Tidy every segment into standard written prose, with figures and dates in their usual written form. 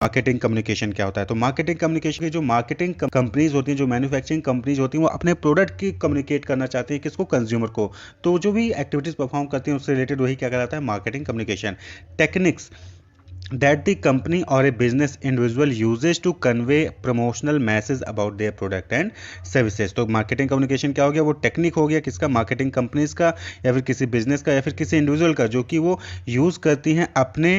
Marketing communication क्या होता है? तो मार्केटिंग कम्युनिकेशन की जो मार्केटिंग कंपनीज होती हैं, जो मैन्युफैक्चरिंग कंपनीज होती हैं, वो अपने प्रोडक्ट की कम्युनिकेट करना चाहती हैं किसको? कंज्यूमर को। तो जो भी एक्टिविटीज परफॉर्म करती हैं उससे रिलेटेड वही क्या कहलाता है? Marketing communication. Techniques that the company or a business individual uses to convey promotional message about their product and services। तो मार्केटिंग कम्युनिकेशन क्या हो गया? वो टेक्निक हो गया किसका? मार्केटिंग कंपनीज का, या फिर किसी बिजनेस का, या फिर किसी इंडिविजुअल का, जो कि वो यूज़ करती हैं अपने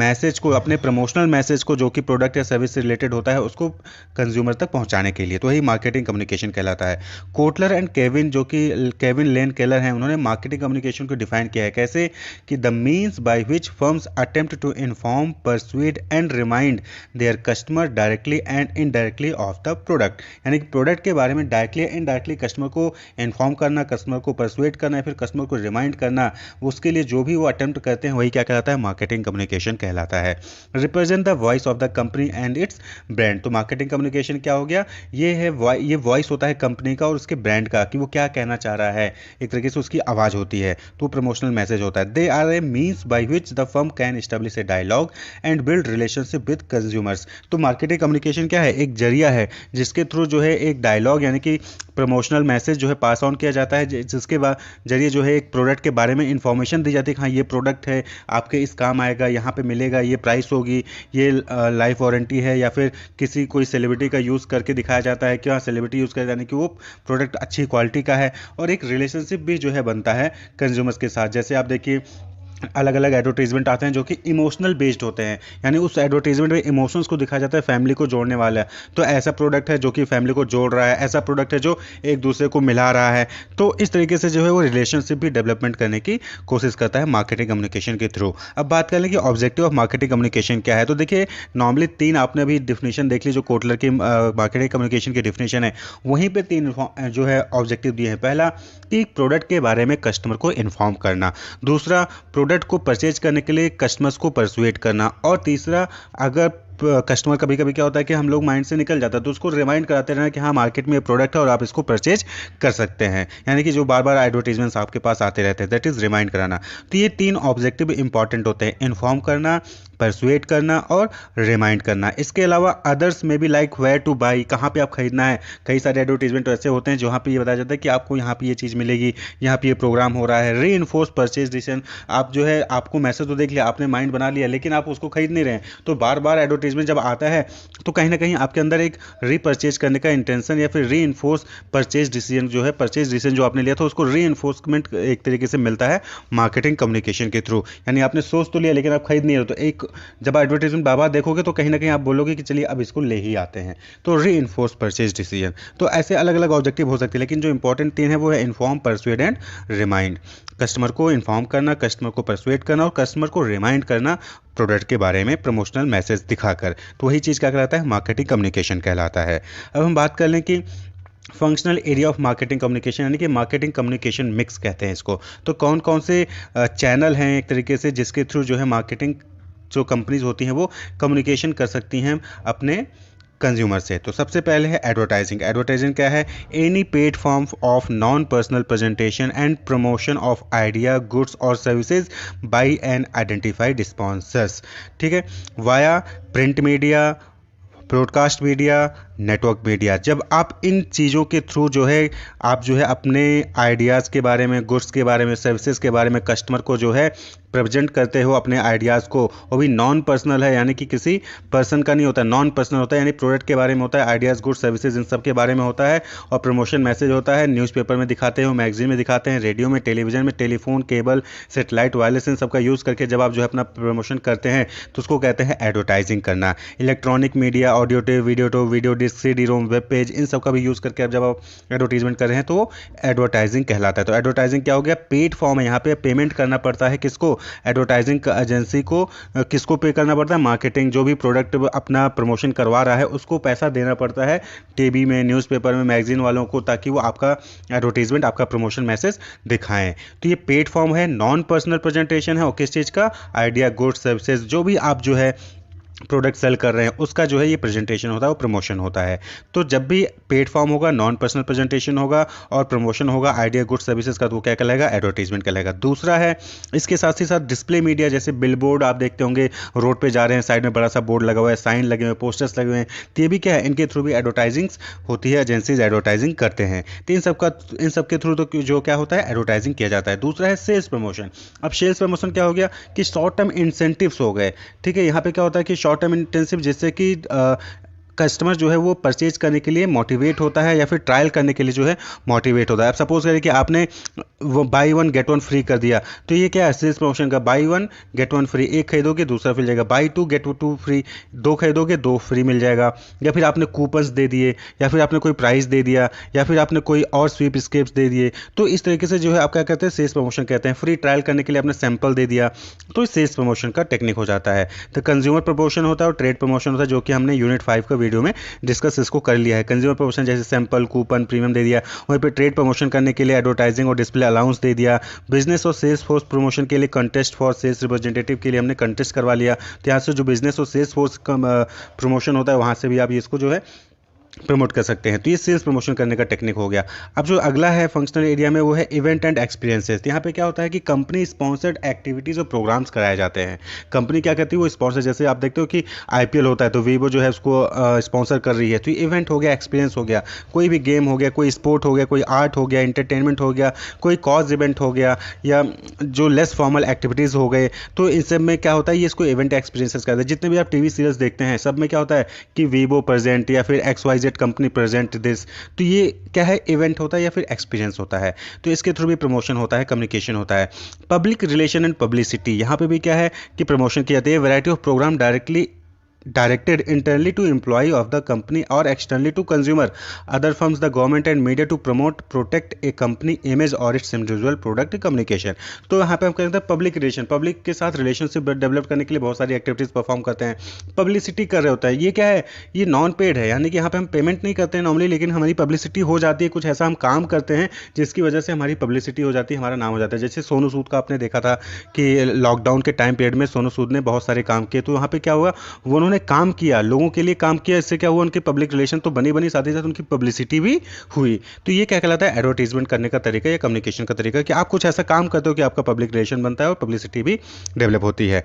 मैसेज को, अपने प्रमोशनल मैसेज को, जो कि प्रोडक्ट या सर्विस से रिलेटेड होता है, उसको कंज्यूमर तक पहुंचाने के लिए। तो वही मार्केटिंग कम्युनिकेशन कहलाता है। कोटलर एंड केविन, जो कि केविन लेन केलर हैं, उन्होंने मार्केटिंग कम्युनिकेशन को डिफाइन किया है कैसे? कि the means by which firms attempt to inform, persuade and remind their customer directly and indirectly of the product। यानी कि प्रोडक्ट के बारे में डायरेक्टली इनडायरेक्टली कस्टमर को इन्फॉर्म करना, कस्टमर को परसुएट करना, या फिर कस्टमर को रिमाइंड करना, उसके लिए जो भी वो अटेम्प्ट करते हैं वही क्या कहलाता है? मार्केटिंग कम्युनिकेशन कहलाता है। Represent the voice of the company and it's brand. तो मार्केटिंग कम्युनिकेशन क्या हो गया? ये वॉइस होता है कंपनी का और उसके ब्रांड का, कि वो क्या कहना चाह रहा है, एक तरीके से उसकी आवाज़ होती है, तो प्रमोशनल मैसेज होता है। They are a means by which the firm can establish a dialogue and build relationship with consumers. तो मार्केटिंग कम्युनिकेशन क्या है? एक जरिया है जिसके थ्रू जो है एक डायलॉग यानी कि प्रमोशनल मैसेज जो है पास ऑन किया जाता है, जिसके जरिए जो है एक प्रोडक्ट के बारे में इंफॉर्मेशन दी जाती है कि हाँ ये प्रोडक्ट है, आपके इस काम आएगा, यहाँ पे मिलेगा, ये प्राइस होगी, ये लाइफ वारंटी है, या फिर किसी कोई सेलिब्रिटी का यूज़ करके दिखाया जाता है कि हाँ सेलिब्रिटी यूज़ कर, यानी कि वो प्रोडक्ट अच्छी क्वालिटी का है। और एक रिलेशनशिप भी जो है बनता है कंज्यूमर्स के साथ। जैसे आप देखिए अलग अलग एडवर्टीजमेंट आते हैं जो कि इमोशनल बेस्ड होते हैं, यानी उस एडवर्टीजमेंट में इमोशंस को दिखाया जाता है, फैमिली को जोड़ने वाला है। तो ऐसा प्रोडक्ट है जो कि फैमिली को जोड़ रहा है, ऐसा प्रोडक्ट है जो एक दूसरे को मिला रहा है। तो इस तरीके से जो है वो रिलेशनशिप भी डेवलपमेंट करने की कोशिश करता है मार्केटिंग कम्युनिकेशन के थ्रू। अब बात कर लें कि ऑब्जेक्टिव ऑफ मार्केटिंग कम्युनिकेशन क्या है। तो देखिए नॉर्मली तीन आपने अभी डिफिनेशन देख ली जो कोटलर की मार्केटिंग कम्युनिकेशन की डिफिनेशन है, वहीं पे तीन जो है ऑब्जेक्टिव दिए हैं। पहला कि प्रोडक्ट के बारे में कस्टमर को इन्फॉर्म करना, दूसरा प्रोडक्ट को परचेज करने के लिए कस्टमर्स को परसुएट करना, और तीसरा अगर कस्टमर कभी कभी क्या होता है कि हम लोग माइंड से निकल जाता है तो उसको रिमाइंड कराते रहना कि हाँ मार्केट में ये प्रोडक्ट है और आप इसको परचेज कर सकते हैं, यानी कि जो बार बार एडवर्टीजमेंट्स आपके पास आते रहते हैं, दैट इज़ रिमाइंड कराना। तो ये तीन ऑब्जेक्टिव इंपॉर्टेंट होते हैं, इन्फॉर्म करना, परसुएट करना और रिमाइंड करना। इसके अलावा अदर्स में भी लाइक वेयर टू बाई, कहाँ पे आप खरीदना है। कई सारे एडवर्टीजमेंट ऐसे होते हैं जहाँ पे ये बताया जाता है कि आपको यहाँ पे ये चीज़ मिलेगी, यहाँ पे ये प्रोग्राम हो रहा है। री इन्फोर्स परचेज डिसीजन, आप जो है आपको मैसेज तो देख लिया, आपने माइंड बना लिया, लेकिन आप उसको खरीद नहीं रहे हैं, तो बार बार एडवर्टीजमेंट जब आता है तो कहीं ना कहीं आपके अंदर एक रीपरचेज करने का इंटेंशन या फिर री इन्फोर्स परचेज डिसीजन जो है, परचेज डिसीजन जो आपने लिया था उसको री इन्फोर्समेंट एक तरीके से मिलता है मार्केटिंग कम्युनिकेशन के थ्रू। यानी आपने सोच तो लिया लेकिन आप खरीद नहीं रहे, तो एक जब एडवर्टीजमेंट बार बार देखोगे तो कहीं ना कहीं आप बोलोगे कि चलिए अब इसको ले ही आते हैं। तो री इन्फोर्स परचेज डिसीजन। तो ऐसे अलग अलग ऑब्जेक्टिव हो सकते हैं, लेकिन जो इंपॉर्टेंट तीन है वो है inform, persuade and remind. Customer को इन्फॉर्म करना, कस्टमर को परसुएड करना और कस्टमर को रिमाइंड करना प्रोडक्ट के बारे में प्रमोशनल मैसेज दिखाकर। तो वही चीज़ क्या कहलाता है? मार्केटिंग कम्युनिकेशन कहलाता है। अब हम बात कर लें कि functional area of marketing communication, यानी कि मार्केटिंग कम्युनिकेशन मिक्स कहते हैं इसको। तो कौन कौन से चैनल हैं एक तरीके से जिसके थ्रू जो है मार्केटिंग जो कंपनीज होती हैं वो कम्युनिकेशन कर सकती हैं अपने कंज्यूमर से। तो सबसे पहले है एडवर्टाइजिंग। एडवर्टाइजिंग क्या है? Any paid form of non personal presentation and promotion of idea, goods और services by an identified sponsors. ठीक है, via print media, broadcast media, network media. जब आप इन चीज़ों के थ्रू जो है आप जो है अपने आइडियाज़ के बारे में, गुड्स के बारे में, सर्विसेज के बारे में कस्टमर को जो है प्रेजेंट करते हो अपने आइडियाज़ को, वो भी नॉन पर्सनल है, यानी कि किसी पर्सन का नहीं होता, नॉन पर्सनल होता है, यानी प्रोडक्ट के बारे में होता है, आइडियाज़, गुड्स, सर्विसेज इन सब के बारे में होता है। और प्रमोशन मैसेज होता है, न्यूज़पेपर में दिखाते हो, मैगजीन में दिखाते हैं, रेडियो में, टेलीविजन में, टेलीफोन, केबल, सेटेलाइट, वायरलेस, इन सब का यूज़ करके जब आप जो है अपना प्रमोशन करते हैं तो उसको कहते हैं एडवर्टाइजिंग करना। Electronic media, audio tape, video disc, CD ROM, web page, इन सब का भी यूज़ करके अब जब आप एडवर्टीजमेंट कर रहे हैं तो वो एडवर्टाइजिंग कहलाता है। तो एडवर्टाइजिंग क्या हो गया? पेड फॉर्म है, यहाँ पे पेमेंट करना पड़ता है किसको? एडवर्टाइजिंग एजेंसी को। किसको पे करना पड़ता है? मार्केटिंग, जो भी प्रोडक्ट अपना प्रमोशन करवा रहा है उसको पैसा देना पड़ता है टीवी में, न्यूज़पेपर में, मैगजीन वालों को, ताकि वो आपका एडवर्टीजमेंट, आपका प्रमोशन मैसेज दिखाएं। तो ये पेड फॉर्म है, नॉन पर्सनल प्रेजेंटेशन है, और किस चीज़ का? आइडिया, गुड्स, सर्विसेज, जो भी आप जो है प्रोडक्ट सेल कर रहे हैं उसका जो है ये प्रेजेंटेशन होता है, वो प्रमोशन होता है। तो जब भी पेड फॉर्म होगा, नॉन पर्सनल प्रेजेंटेशन होगा और प्रमोशन होगा आइडिया गुड सर्विसेज का, तो वो क्या कहलाएगा, एडवर्टीजमेंट कहलाएगा। दूसरा है इसके साथ ही साथ डिस्प्ले मीडिया, जैसे बिलबोर्ड आप देखते होंगे, रोड पे जा रहे हैं, साइड में बड़ा सा बोर्ड लगा हुआ है, साइन लगे हुए हैं, पोस्टर्स लगे हुए हैं, तो ये भी क्या है, इनके थ्रू भी एडवर्टाइजिंग होती है, एजेंसीज एडवर्टाइजिंग करते हैं। तो इन सब के थ्रू तो जो क्या होता है, एडवर्टाइजिंग किया जाता है। दूसरा है सेल्स प्रमोशन। अब सेल्स प्रमोशन क्या हो गया कि शॉर्ट टर्म इंसेंटिव्स हो गए। ठीक है, यहाँ पे क्या होता है कि शॉर्ट टर्म इंटेंसिव, जिससे कि कस्टमर जो है वो परचेज करने के लिए मोटिवेट होता है या फिर ट्रायल करने के लिए जो है मोटिवेट होता है। अब सपोज करें कि आपने वो buy one get one free कर दिया, तो ये क्या है, सेल्स प्रमोशन का, buy one get one free, एक खरीदोगे दूसरा मिल जाएगा, buy two get two free, दो खरीदोगे दो फ्री मिल जाएगा। या फिर आपने कूपन्स दे दिए, या फिर आपने कोई प्राइस दे दिया, या फिर आपने कोई और स्वीप स्केप्स दे दिए। तो इस तरीके से जो है आप क्या कहते हैं, सेल्स प्रमोशन कहते हैं। फ्री ट्रायल करने के लिए आपने सैंपल दे दिया, तो सेल्स प्रमोशन का टेक्निक हो जाता है। तो कंज्यूमर प्रमोशन होता है और ट्रेड प्रमोशन होता है, जो कि हमने यूनिट 5 का वीडियो में डिस्कस इसको कर लिया है। कंज्यूमर प्रमोशन जैसे सैंपल, कूपन, प्रीमियम दे दिया। वहीं पे ट्रेड प्रमोशन करने के लिए एडवर्टाइजिंग और डिस्प्ले अलाउंस दे दिया। बिजनेस और सेल्स फोर्स प्रमोशन के लिए कंटेस्ट फॉर सेल्स रिप्रेजेंटेटिव के लिए हमने कंटेस्ट करवा लिया। तो यहाँ से जो बिजनेस और सेल्स फोर्स प्रमोशन होता है, वहाँ से भी आप इसको जो है प्रमोट कर सकते हैं। तो ये सेल्स प्रमोशन करने का टेक्निक हो गया। अब जो अगला है फंक्शनल एरिया में, वो है इवेंट एंड एक्सपीरियंसेस। यहाँ पे क्या होता है कि कंपनी स्पॉन्सर्ड एक्टिविटीज़ और प्रोग्राम्स कराए जाते हैं। कंपनी क्या करती है, वो स्पॉन्सर, जैसे आप देखते हो कि आईपीएल होता है तो वीवो जो है उसको स्पॉन्सर कर रही है। तो ये इवेंट हो गया, एक्सपीरियंस हो गया, कोई भी गेम हो गया, कोई स्पोर्ट हो गया, कोई आर्ट हो गया, इंटरटेनमेंट हो गया, कोई कॉज इवेंट हो गया, या जो लेस फॉर्मल एक्टिविटीज़ हो गए। तो इन सब में क्या होता है, ये इसको इवेंट एक्सपीरियंसेस कहते हैं। जितने भी आप टीवी सीरियल्स देखते हैं, सब में क्या होता है कि वीवो प्रेजेंट या फिर XYZ कंपनी प्रेजेंट दिस, तो ये क्या है, इवेंट होता है या फिर एक्सपीरियंस होता है। तो इसके थ्रू भी प्रमोशन होता है, कम्युनिकेशन होता है। पब्लिक रिलेशन एंड पब्लिसिटी, यहाँ पे भी क्या है कि प्रमोशन की जाती है। Variety of program directed internally to employee of the company or externally to consumer, other firms, the government and media to protect a company image or its individual product communication। तो यहाँ पे हम कहते हैं public relation, public के साथ relationship develop करने के लिए बहुत सारी एक्टिविटीज़ परफॉर्म करते हैं। पब्लिसिटी कर रहे होता है, ये क्या है, ये नॉन पेड है, यानी कि यहाँ पे हम पेमेंट नहीं करते हैं नॉर्मली, लेकिन हमारी पब्लिसिटी हो जाती है। कुछ ऐसा हम काम करते हैं जिसकी वजह से हमारी पब्लिसिटी हो जाती है, हमारा नाम हो जाता है। जैसे सोनू सूद का आपने देखा था कि लॉकडाउन के टाइम पीरियड में सोनू सूद ने बहुत सारे काम किए। तो वहाँ पे क्या हुआ, उन्होंने काम किया, लोगों के लिए काम किया, इससे क्या हुआ, उनकी पब्लिक रिलेशन तो बनी साथ ही साथ उनकी पब्लिसिटी भी हुई। तो ये क्या कहलाता है, एडवर्टीजमेंट करने का तरीका या कम्युनिकेशन का तरीका, कि आप कुछ ऐसा काम करते हो कि आपका पब्लिक रिलेशन बनता है और पब्लिसिटी भी डेवलप होती है।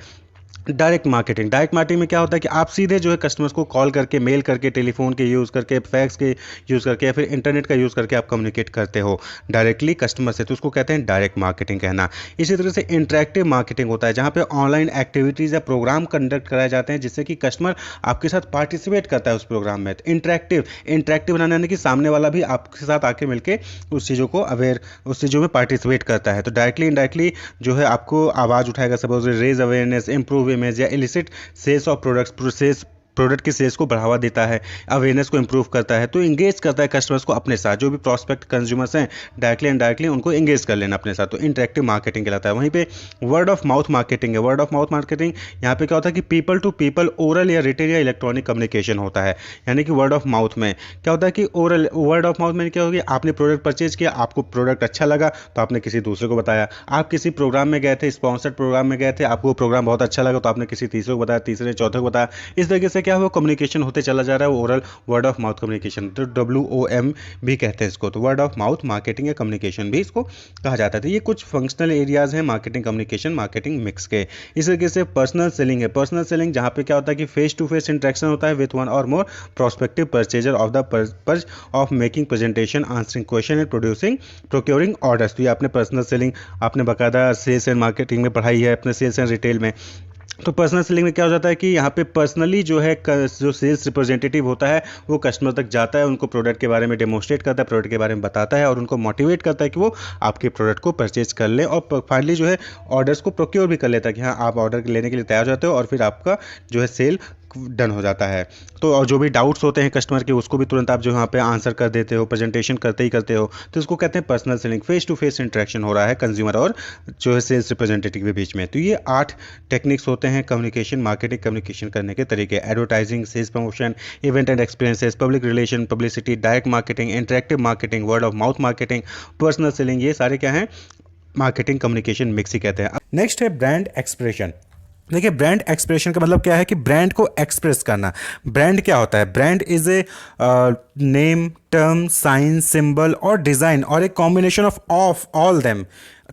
डायरेक्ट मार्केटिंग, डायरेक्ट मार्केटिंग में क्या होता है कि आप सीधे जो है कस्टमर्स को कॉल करके, मेल करके, टेलीफोन के यूज़ करके, फैक्स के यूज़ करके, या फिर इंटरनेट का यूज़ करके आप कम्युनिकेट करते हो डायरेक्टली कस्टमर से, तो उसको कहते हैं डायरेक्ट मार्केटिंग कहना। इसी तरह से इंटरेक्टिव मार्केटिंग होता है, जहाँ पे ऑनलाइन एक्टिविटीज़ या प्रोग्राम कंडक्ट कराए जाते हैं जिससे कि कस्टमर आपके साथ पार्टिसिपेट करता है उस प्रोग्राम में। तो इंटरेक्टिव बनाना यानी कि सामने वाला भी आपके साथ आके मिलके उस चीज़ों को उस चीज़ों में पार्टिसिपेट करता है। तो डायरेक्टली इनडायरेक्टली जो है आपको आवाज़ उठाएगा, suppose raise awareness, improve image, या elicit sales of products, product की सेल्स को बढ़ावा देता है, अवेयरनेस को इंप्रूव करता है। तो इंगेज करता है कस्टमर्स को अपने साथ, जो भी प्रोस्पेक्ट कंज्यूमर्स हैं डायरेक्टली एंड डायरेक्टली उनको इंगेज कर लेना अपने साथ। तो इंटरेक्टिव मार्केटिंग कहलाता है। वहीं पे वर्ड ऑफ माउथ मार्केटिंग है। वर्ड ऑफ माउथ मार्केटिंग यहाँ पे क्या होता है कि पीपल टू पीपल, ओरल या रिटेल या इलेक्ट्रॉनिक कम्युनिकेशन होता है। यानी कि वर्ड ऑफ माउथ में क्या होता है कि ओरल, वर्ड ऑफ माउथ में क्या होगी, आपने प्रोडक्ट परचेज किया, आपको प्रोडक्ट अच्छा लगा तो आपने किसी दूसरे को बताया। आप किसी प्रोग्राम में गए थे, स्पॉन्सर्ड प्रोग्राम में गए थे, आपको वो प्रोग्राम बहुत अच्छा लगा तो आपने किसी तीसरे को बताया, तीसरे ने चौथे को बताया। इस तरीके से क्या हुआ, कम्युनिकेशन होते चला जा रहा है, oral word of mouth communication. तो WOM भी कहते हैं इसको। तो वर्ड ऑफ माउथ मार्केटिंग या कम्युनिकेशन भी इसको कहा जाता है। तो ये कुछ फंक्शनल एरियाज हैं मार्केटिंग, कम्युनिकेशन, मार्केटिंग मिक्स के। इस तरीके से पर्सनल सेलिंग है। पर्सनल सेलिंग जहाँ पे क्या होता है कि फेस टू फेस इंटरेक्शन होता है with one or more prospective purchaser of the purpose of making presentation, answering question and procuring orders. तो ये आपने पर्सनल सेलिंग आपने बाकायदा सेल्स एंड मार्केटिंग में पढ़ाई है, अपने सेल्स एंड रिटेल में। तो पर्सनल सेलिंग में क्या हो जाता है कि यहाँ पे पर्सनली जो है जो सेल्स रिप्रेजेंटेटिव होता है वो कस्टमर तक जाता है, उनको प्रोडक्ट के बारे में डेमोस्ट्रेट करता है, प्रोडक्ट के बारे में बताता है और उनको मोटिवेट करता है कि वो आपके प्रोडक्ट को परचेज कर लें, और फाइनली जो है ऑर्डर्स को प्रोक्योर भी कर लेता है कि हाँ आप ऑर्डर लेने के लिए तैयार हो जाते हो और फिर आपका जो है सेल डन हो जाता है। तो और जो भी डाउट्स होते हैं कस्टमर के उसको भी तुरंत आप जो यहाँ पे आंसर कर देते हो, प्रेजेंटेशन करते ही करते हो। तो इसको कहते हैं personal selling. Face to face interaction हो रहा है कंज्यूमर और जो है सेल्स रिप्रेजेंटेटिव के बीच में। तो ये 8 टेक्निक्स होते हैं कम्युनिकेशन, मार्केटिंग, कम्युनिकेशन करने के तरीके। Advertising, sales promotion, event and experiences, public relation, publicity, direct marketing, interactive marketing, word of mouth marketing, personal selling, ये सारे क्या हैं, मार्केटिंग कम्युनिकेशन मिक्स ही कहते हैं। नेक्स्ट है ब्रांड एक्सप्रेशन। देखिए, ब्रांड एक्सप्रेशन का मतलब क्या है कि ब्रांड को एक्सप्रेस करना। ब्रांड क्या होता है? Brand is a name, term, sign, symbol और डिजाइन और a combination of all them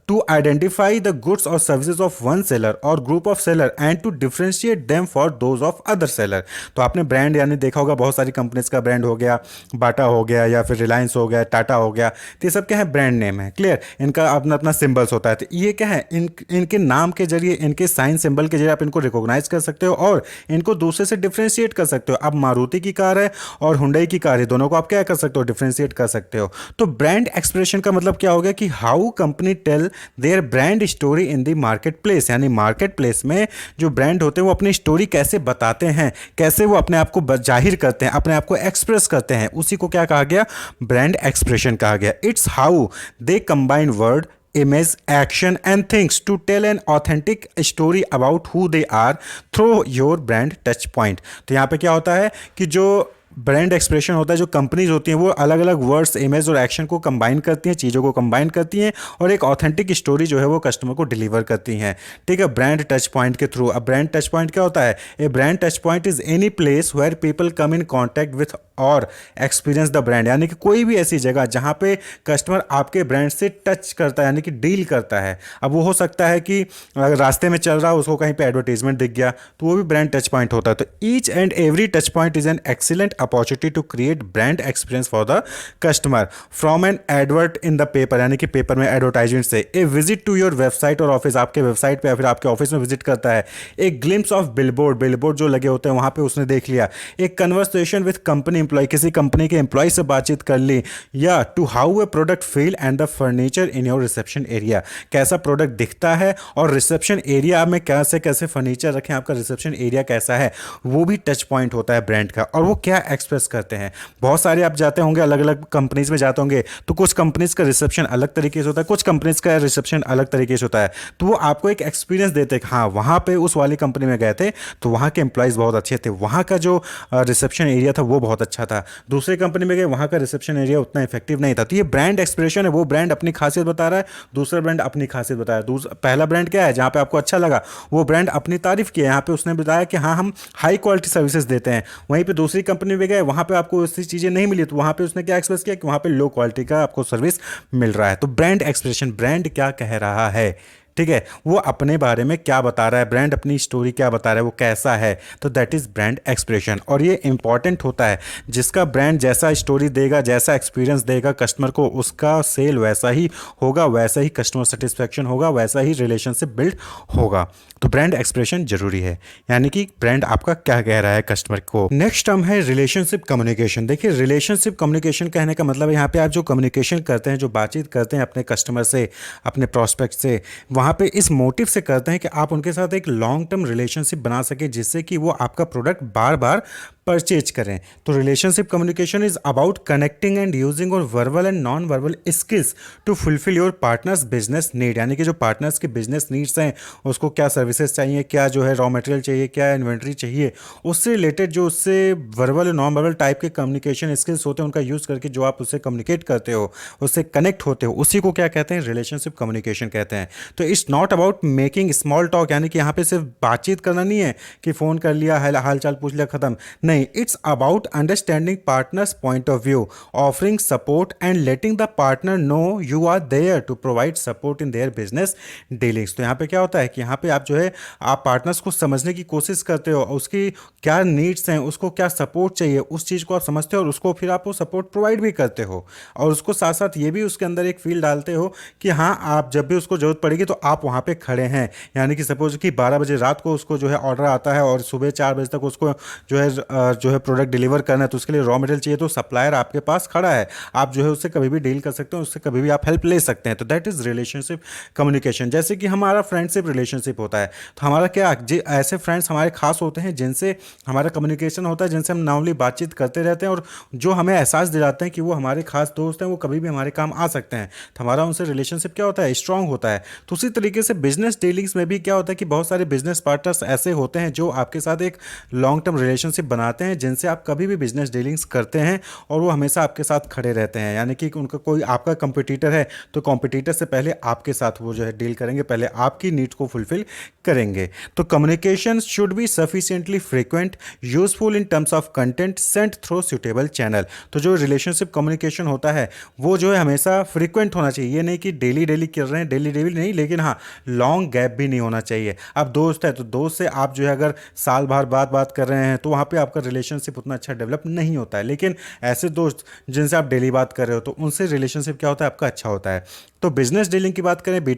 to identify the goods और सर्विसेज ऑफ वन सेलर और group of seller and to differentiate them for those of other seller. तो आपने brand यानी देखा होगा, बहुत सारी कंपनीज का ब्रांड हो गया, बाटा हो गया या फिर रिलायंस हो गया, टाटा हो गया, तो ये सब क्या है? ब्रांड नेम है। क्लियर? इनका अपना अपना सिंबल्स होता है। तो ये क्या है? इनके नाम के जरिए, इनके साइन सिंबल के जरिए आप इनको रिकॉग्नाइज कर सकते हो और इनको दूसरे से डिफ्रेंशिएट कर सकते हो। अब मारुति की कार है और हुंडई की कार है, दोनों को आप क्या कर सकते हो? डिफ्रेंशिएट कर सकते हो। तो ब्रांड एक्सप्रेशन का मतलब क्या हो गया कि how company tell their brand story in the market place, यानी मार्केट प्लेस में जो ब्रांड होते हैं वो अपनी स्टोरी कैसे बताते हैं, कैसे वो अपने आप को जाहिर करते हैं, अपने आप को एक्सप्रेस करते हैं, उसी को क्या कहा गया? ब्रांड एक्सप्रेशन कहा गया। It's how they combine word, image, action and things to tell an authentic story about who they are through your brand touch point। तो यहाँ पे क्या होता है कि जो ब्रांड एक्सप्रेशन होता है, जो कंपनीज होती हैं वो अलग अलग वर्ड्स, इमेज और एक्शन को कंबाइन करती हैं, चीज़ों को कंबाइन करती हैं और एक ऑथेंटिक स्टोरी जो है वो कस्टमर को डिलीवर करती हैं। ठीक है, ब्रांड टच पॉइंट के थ्रू। अब ब्रांड टच पॉइंट क्या होता है? A brand touch point is any place where people come in contact with और एक्सपीरियंस द ब्रांड, यानी कि कोई भी ऐसी जगह जहाँ पे कस्टमर आपके ब्रांड से टच करता है, यानी कि डील करता है। अब वो हो सकता है कि अगर रास्ते में चल रहा है, उसको कहीं पे एडवर्टीजमेंट दिख गया, तो वो भी ब्रांड टच पॉइंट होता है। तो each and every touch point is an excellent opportunity to create brand experience for the customer from an advert in the paper, यानी कि पेपर में एडवर्टाइजमेंट से, a visit to your website और office, आपके website पे या फिर आपके ऑफिस में विजिट करता है, एक ग्लिम्स ऑफ बिलबोर्ड, बिलबोर्ड जो लगे होते हैं वहां पे उसने देख लिया, एक कन्वर्सेशन विथ कंपनी एम्प्लॉय, किसी कंपनी के एम्प्लॉय से बातचीत कर ली, या to how a product feel and the furniture in your reception area, कैसा प्रोडक्ट दिखता है और रिसेप्शन एरिया में कैसे कैसे फर्नीचर रखें, आपका रिसेप्शन एरिया कैसा है, वो भी टच पॉइंट होता है ब्रांड का। और वो क्या एक्सप्रेस करते हैं? बहुत सारे आप जाते होंगे, अलग अलग कंपनीज में जाते होंगे, तो कुछ कंपनीज का रिसेप्शन अलग तरीके से होता है, कुछ कंपनीज का रिसेप्शन अलग तरीके से होता है। तो वो आपको एक एक्सपीरियंस देते हैं कि हाँ, वहाँ पे उस वाली कंपनी में गए थे तो वहाँ के एम्प्लॉयज़ बहुत अच्छे थे, वहाँ का जो रिसेप्शन एरिया था वो बहुत अच्छा था। दूसरे कंपनी में गए, वहाँ का रिसेप्शन एरिया उतना इफेक्टिव नहीं था। तो ये ब्रांड एक्सप्रेशन है, वो ब्रांड अपनी खासियत बता रहा है, दूसरा ब्रांड अपनी खासियत बता रहा है। पहला ब्रांड क्या है? जहाँ पे आपको अच्छा लगा, वो ब्रांड अपनी तारीफ की है, यहाँ पे उसने बताया कि हाँ, हम हाई क्वालिटी सर्विसेज देते हैं। वहीं पे दूसरी कंपनी में गए, वहाँ पे आपको ऐसी चीज़ें नहीं मिली, तो वहाँ पे उसने क्या एक्सप्रेस किया कि वहाँ पे लो क्वालिटी का आपको सर्विस मिल रहा है। तो ब्रांड एक्सप्रेशन, ब्रांड क्या कह रहा है, ठीक है, वो अपने बारे में क्या बता रहा है, ब्रांड अपनी स्टोरी क्या बता रहा है, वो कैसा है, तो दैट इज ब्रांड एक्सप्रेशन। और ये इंपॉर्टेंट होता है, जिसका ब्रांड जैसा स्टोरी देगा, जैसा एक्सपीरियंस देगा कस्टमर को, उसका सेल वैसा ही होगा, वैसा ही कस्टमर सेटिस्फेक्शन होगा, वैसा ही रिलेशनशिप बिल्ड होगा। तो ब्रांड एक्सप्रेशन जरूरी है, यानी कि ब्रांड आपका क्या कह रहा है कस्टमर को। नेक्स्ट टर्म है रिलेशनशिप कम्युनिकेशन। देखिए, रिलेशनशिप कम्युनिकेशन कहने का मतलब है यहाँ पे आप जो कम्युनिकेशन करते हैं, जो बातचीत करते हैं अपने कस्टमर से, अपने प्रोस्पेक्ट से, वहाँ पे इस मोटिव से करते हैं कि आप उनके साथ एक लॉन्ग टर्म रिलेशनशिप बना सके, जिससे कि वो आपका प्रोडक्ट बार बार परचेज करें। तो relationship communication is about connecting and using our verbal and non verbal skills to fulfil your partners business need, यानी कि जो पार्टनर्स के बिजनेस नीड्स हैं, उसको क्या सर्विसेज चाहिए, क्या जो है रॉ मटेरियल चाहिए, क्या इन्वेंट्री चाहिए, उससे रिलेटेड जो उससे वर्बल और नॉन वर्बल टाइप के कम्युनिकेशन स्किल्स होते हैं, उनका यूज़ करके जो आप उससे कम्युनिकेट करते हो, उससे कनेक्ट होते हो, उसी को क्या कहते हैं? रिलेशनशिप कम्युनिकेशन कहते हैं। तो it's not about making small talk, यानी कि यहाँ पे सिर्फ बातचीत करना नहीं है कि फ़ोन कर लिया, हाल चाल पूछ लिया, खत्म नहीं। It's about understanding partners point of view, offering support and letting the partner know you are there to provide support in their business dealings. तो यहाँ पे क्या होता है कि यहाँ पे आप जो है आप पार्टनर्स को समझने की कोशिश करते हो, उसकी क्या नीड्स हैं, उसको क्या सपोर्ट चाहिए, उस चीज़ को आप समझते हो और उसको फिर आप वो सपोर्ट प्रोवाइड भी करते हो, और उसको साथ साथ ये भी उसके अंदर एक फील डालते हो कि हाँ, आप जब भी उसको जरूरत पड़ेगी तो आप वहाँ पे खड़े हैं। यानी कि सपोज कि 12 बजे रात को उसको जो है ऑर्डर आता है और सुबह 4 बजे तक उसको जो है प्रोडक्ट डिलीवर करना है, तो उसके लिए रॉ मटेरियल चाहिए, तो सप्लायर आपके पास खड़ा है, आप जो है उससे कभी भी डील कर सकते हो, उससे कभी भी आप हेल्प ले सकते हैं। तो दैट इज रिलेशनशिप कम्युनिकेशन। जैसे कि हमारा फ्रेंडशिप रिलेशनशिप होता है, तो हमारा क्या ऐसे फ्रेंड्स हमारे खास होते हैं जिनसे हमारा कम्युनिकेशन होता है, जिनसे हम नॉर्मली बातचीत करते रहते हैं और जो हमें एहसास दिलाते हैं कि वो हमारे खास दोस्त हैं, वो कभी भी हमारे काम आ सकते हैं। तो हमारा उनसे रिलेशनशिप क्या होता है? स्ट्रांग होता है। तो उसी तरीके से बिजनेस डीलिंग्स में भी क्या होता है कि बहुत सारे बिजनेस पार्टनर्स ऐसे होते हैं जो आपके साथ एक लॉन्ग टर्म रिलेशनशिप बनाते हैं, जिनसे आप कभी भी बिजनेस डीलिंग्स करते हैं और वो हमेशा आपके साथ खड़े रहते हैं। यानी कि उनका कोई आपका कंपटीटर है तो कंपटीटर से पहले आपके साथ वो जो है डील करेंगे, पहले आपकी नीड्स को फुलफिल करेंगे। तो communication should be sufficiently frequent, useful in terms of content, Saint through suitable channel. तो जो रिलेशनशिप कम्युनिकेशन होता है वो जो है हमेशा फ्रीक्वेंट होना चाहिए। ये नहीं कि डेली डेली कर रहे हैं, डेली डेली नहीं, लेकिन हाँ लॉन्ग गैप भी नहीं होना चाहिए। अब दोस्त है तो दोस्त से आप जो है अगर साल भर बाद बात कर रहे हैं तो वहाँ पे आपका रिलेशनशिप उतना अच्छा डेवलप नहीं होता है। लेकिन ऐसे दोस्त जिनसे आप डेली बात कर रहे हो तो उनसे रिलेशनशिप क्या होता है आपका अच्छा होता है। तो बिजनेस डीलिंग की बात करें, बी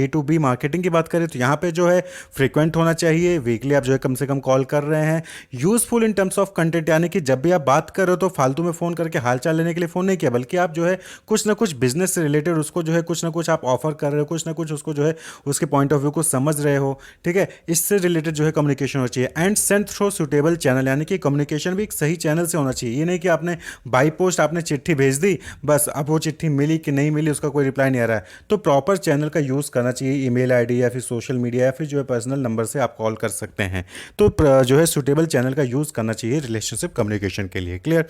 टू बी मार्केटिंग की बात करें तो यहाँ पे जो है फ्रीक्वेंट होना चाहिए। वीकली आप जो है कम से कम कॉल कर रहे हैं। Useful in terms of content, यानी कि जब भी आप बात कर रहे हो तो फालतू में फ़ोन करके हालचाल लेने के लिए फ़ोन नहीं किया, बल्कि आप जो है कुछ ना कुछ बिजनेस से रिलेटेड उसको जो है कुछ ना कुछ आप ऑफर कर रहे हो, कुछ ना कुछ उसको जो है उसके पॉइंट ऑफ व्यू को समझ रहे हो। ठीक है, इससे रिलेटेड जो है कम्युनिकेशन होना चाहिए। And send through suitable channel, यानी कि कम्युनिकेशन भी एक सही चैनल से होना चाहिए। ये नहीं कि आपने बाई पोस्ट आपने चिट्ठी भेज दी, बस अब वो चिट्ठी मिली कि नहीं मिली उसका कोई रिप्लाई नहीं आ रहा है। तो प्रॉपर चैनल का यूज़ करना चाहिए। ईमेल आईडी या फिर सोशल मीडिया या फिर जो है पर्सनल नंबर से आप कॉल कर सकते हैं। तो जो है सुटेबल चैनल का यूज़ करना चाहिए रिलेशनशिप कम्युनिकेशन के लिए। क्लियर।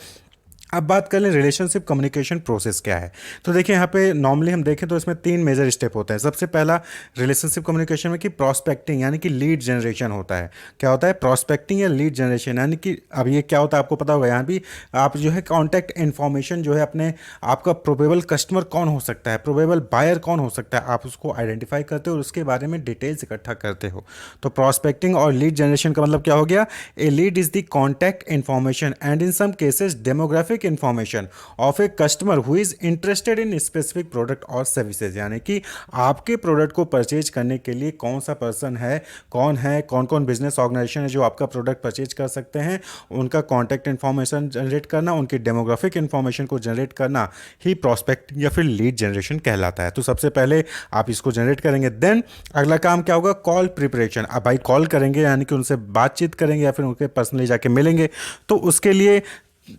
अब बात कर लें रिलेशनशिप कम्युनिकेशन प्रोसेस क्या है। तो देखिए यहाँ पे नॉर्मली हम देखें तो इसमें 3 मेजर स्टेप होते हैं। सबसे पहला रिलेशनशिप कम्युनिकेशन में कि प्रॉस्पेक्टिंग यानी कि लीड जनरेशन होता है। क्या होता है प्रॉस्पेक्टिंग या लीड जनरेशन, यानी कि अब ये क्या होता है आपको पता होगा। यहाँ भी आप जो है कॉन्टैक्ट इन्फॉर्मेशन जो है अपने आपका प्रोबेबल कस्टमर कौन हो सकता है, प्रोबेबल बायर कौन हो सकता है, आप उसको आइडेंटिफाई करते हो और उसके बारे में डिटेल्स इकट्ठा करते हो। तो प्रॉस्पेक्टिंग और लीड जनरेशन का मतलब क्या हो गया, a lead is the contact information and in some cases demographic information of a customer who is interested in specific product और services, यानी कि आपके प्रोडक्ट को परचेज करने के लिए कौन सा पर्सन है, कौन कौन बिजनेस ऑर्गेनाइजेशन है जो आपका प्रोडक्ट परचेज कर सकते हैं, उनका कॉन्टैक्ट इन्फॉर्मेशन जनरेट करना, उनकी डेमोग्राफिक इन्फॉर्मेशन को जनरेट करना ही प्रॉस्पेक्ट या फिर लीड जनरेशन कहलाता है। तो सबसे पहले आप इसको जनरेट करेंगे। देन अगला काम क्या होगा, कॉल प्रिपरेशन। अब भाई कॉल करेंगे यानी कि उनसे बातचीत करेंगे या फिर उनके पर्सनली जाके मिलेंगे। तो उसके लिए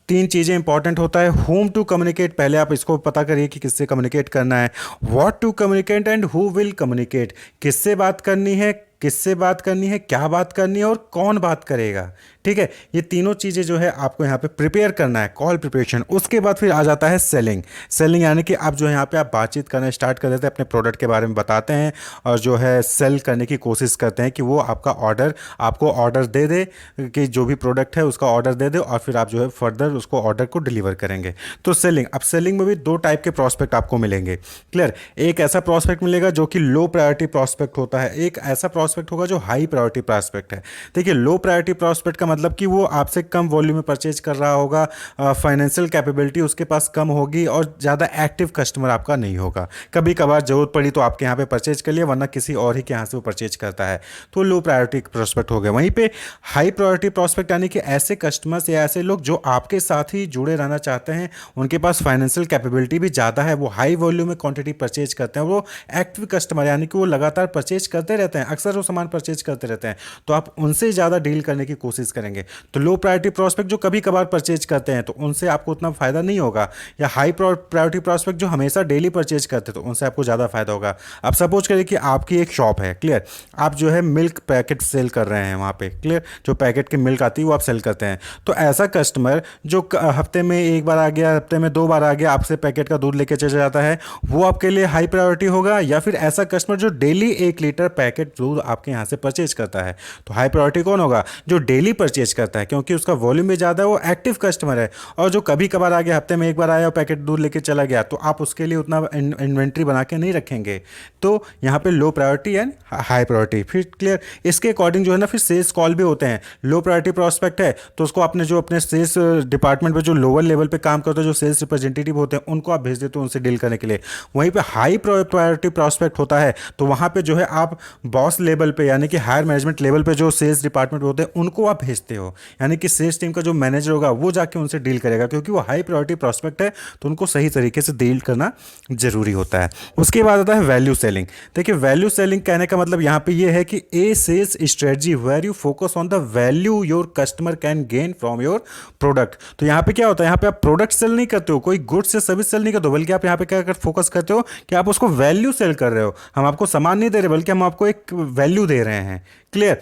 3 चीज़ें इंपॉर्टेंट होता है। होम टू कम्युनिकेट, पहले आप इसको पता करिए कि किससे कम्युनिकेट करना है। What to communicate and who will communicate, किससे बात करनी है, क्या बात करनी है और कौन बात करेगा। ठीक है, ये तीनों चीज़ें जो है आपको यहाँ पे प्रिपेयर करना है, कॉल प्रिपरेशन। उसके बाद फिर आ जाता है सेलिंग यानी कि आप जो है यहाँ पे आप बातचीत करना स्टार्ट कर देते हैं, अपने प्रोडक्ट के बारे में बताते हैं और जो है सेल करने की कोशिश करते हैं कि वो आपको ऑर्डर दे दे, कि जो भी प्रोडक्ट है उसका ऑर्डर दे दे और फिर आप जो है फर्दर उसको ऑर्डर को डिलीवर करेंगे। तो सेलिंग में भी 2 टाइप के प्रॉस्पेक्ट आपको मिलेंगे। क्लियर, एक ऐसा प्रॉस्पेक्ट मिलेगा जो कि लो प्रायोरिटी प्रॉस्पेक्ट होता है, एक ऐसा प्रॉस्पेक्ट होगा जो हाई प्रायोरिटी प्रॉस्पेक्ट है। देखिए लो प्रायोरिटी प्रॉस्पेक्ट का मतलब कि वो आपसे कम वॉल्यूम में परचेज कर रहा होगा, फाइनेंशियल कैपेबिलिटी उसके पास कम होगी और ज़्यादा एक्टिव कस्टमर आपका नहीं होगा। कभी कभार जरूरत पड़ी तो आपके यहाँ पे परचेज कर लिया, वरना किसी और ही के यहाँ से वो परचेज करता है। तो लो प्रायोरिटी प्रॉस्पेक्ट हो गया। वहीं पे हाई प्रायोरिटी प्रॉस्पेक्ट यानी कि ऐसे कस्टमर्स या ऐसे लोग जो आपके साथ ही जुड़े रहना चाहते हैं, उनके पास फाइनेंशियल कैपेबिलिटी भी ज़्यादा है, वो हाई वॉल्यूम में क्वांटिटी परचेज करते हैं, वो एक्टिव कस्टमर यानी कि वो लगातार परचेज करते रहते हैं, अक्सर वो सामान परचेज करते रहते हैं। तो आप उनसे ज़्यादा डील करने की कोशिश करेंगे। तो लो प्रायोरिटी प्रॉस्पेक्ट जो कभी कभार परचेज करते हैं तो उनसे आपको उतना फायदा नहीं होगा, या हाई प्रायोरिटी प्रॉस्पेक्ट जो हमेशा डेली परचेज करते हैं तो उनसे आपको ज़्यादा फायदा होगा। अब सपोज करिए कि आपकी एक शॉप है, क्लियर, आप जो है मिल्क पैकेट सेल कर रहे हैं वहाँ पे, क्लियर, जो पैकेट की मिल्क आती है वो आप सेल करते हैं। तो ऐसा कस्टमर जो हफ्ते में 1 बार आ गया, हफ्ते में 2 बार आ गया, आपसे पैकेट का दूध लेके चला जाता है, वो आपके लिए हाई प्रायोरिटी होगा, या फिर ऐसा कस्टमर जो डेली 1 लीटर पैकेट दूध आपके यहाँ से परचेज करता है। तो हाई प्रायोरिटी कौन होगा, जो डेली परचेज करता है, क्योंकि उसका वॉल्यूम भी ज़्यादा है, वो एक्टिव कस्टमर है। और जो कभी कभार आ गया, हफ्ते में 1 बार आया और पैकेट दूध लेके चला गया, तो आप उसके लिए उतना इन्वेंट्री बना के नहीं रखेंगे। तो यहाँ पे low priority and high priority. फिर क्लियर, इसके अकॉर्डिंग जो है ना फिर सेल्स कॉल भी होते हैं। लो प्रायोरिटी प्रॉस्पेक्ट है तो उसको आपने जो अपने सेल्स डिपार्टमेंट पे जो लोअर लेवल पे काम करते हैं, जो सेल्स रिप्रेजेंटेटिव होते हैं, उनको आप भेज देते हो उनसे डील करने के लिए। वहीं पे हाई प्रायोरिटी प्रॉस्पेक्ट होता है तो वहाँ पे जो है आप बॉस लेवल लेवल पे यानी कि हायर मैनेजमेंट लेवल पे जो सेल्स डिपार्टमेंट होते हैं उनको आप भेजते हो, यानी कि सेल्स टीम का जो मैनेजर होगा वो जाके उनसे डील करेगा, क्योंकि वो हाई प्रायोरिटी प्रोस्पेक्ट है तो उनको सही तरीके से डील करना जरूरी होता है। उसके बाद आता है वैल्यू सेलिंग। देखिए वैल्यू सेलिंग कहने का मतलब यहाँ पे ये है कि a sales strategy where you focus on the value your customer can gain from your product. तो यहाँ पे क्या होता है, यहाँ पे आप प्रोडक्ट सेल नहीं करते हो, कोई गुड्स या सर्विस सेल नहीं करते हो, बल्कि आप यहाँ पे क्या कर फोकस करते हो कि आप उसको वैल्यू सेल कर रहे हो। हम आपको सामान नहीं दे रहे बल्कि हम आपको एक वैल्यू दे रहे हैं। क्लियर।